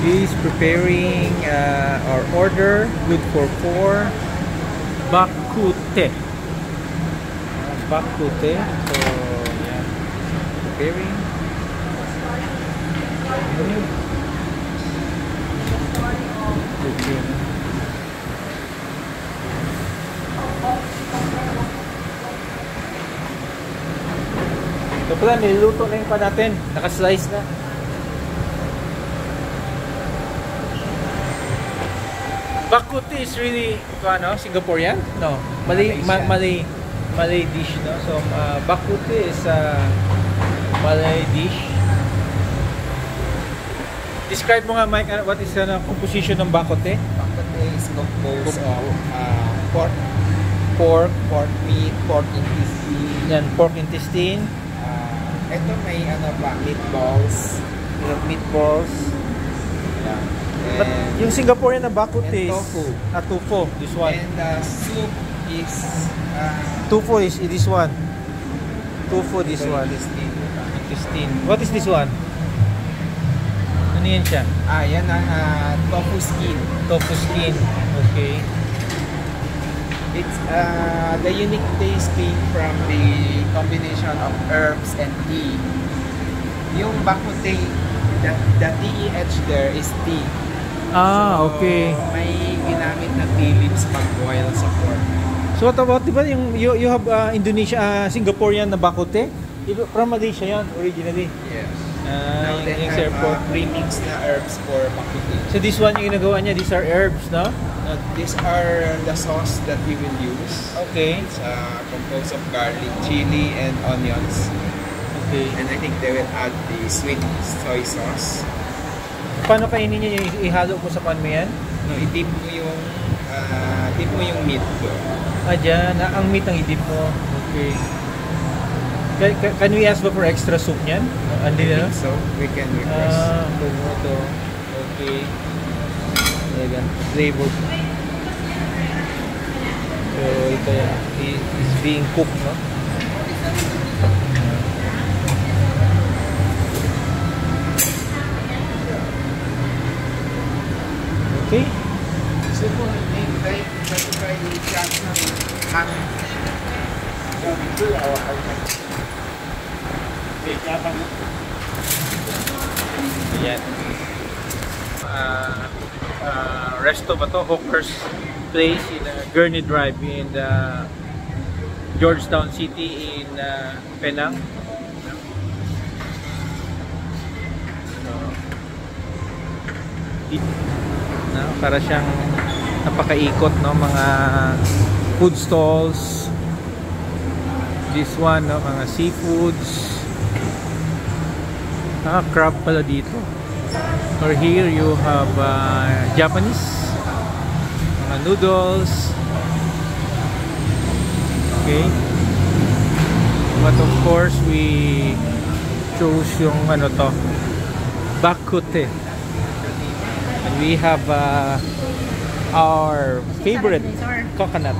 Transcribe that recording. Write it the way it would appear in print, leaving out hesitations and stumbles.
He's preparing our order. Good for 4. Bakute. Bakute. So, yeah. Preparing. Ito pala, niluto na yung pa natin. Naka-slice na. Bakute is really, Singaporean? No. Malay dish, no? So, bakute is Malay dish. Describe mo nga, Mike, what is the composition ng bakute? Bakute is composed of pork meat, pork intestine. Yan, pork intestine. Ito may meatballs. Meatballs. Yeah. But yung Singaporean na bakute is tofu. Tofu, this one. And the soup is Tofu is this one. Tofu, this one. Intestine. What is this one? Ano yan siya? Yan ang tofu skin. Tofu skin. Okay. It's the unique taste came from the combination of herbs and tea. Yung bakute, the TEH there is tea. Okay. May ginamit na tea leaves pag boil sa pork. So what about, diba yung you have Indonesia, Singaporean na bakute? From Malaysia yan, originally. Yes. Now they have premix na herbs for bakute. So this one yung ginagawa niya, these are herbs, no? These are the sauce that we will use. Okay. It's composed of garlic, chili, and onions. Okay. And I think they will add the sweet soy sauce. Paano kainin niya yung ihalo ko sa pan mo yan? No, i-dip mo yung meat doon. Dyan. Ang meat ang i-dip mo. Okay. Can we ask for extra soup niyan? Andi na? So, we can request. Ito. Okay. Ayan. Flavor. So, ito yan. It's being cooked, no? Okay. So, try the chat na ham. Ayan. Resto ba to? Hawker's Place in Gurney Drive in Georgetown City in Penang. Para siyang napakaikot, no, mga food stalls. This one, no, mga seafoods. Crab pala dito. Or here you have Japanese, mga noodles. Okay. But of course we chose yung bakute. And we have our favorite coconut.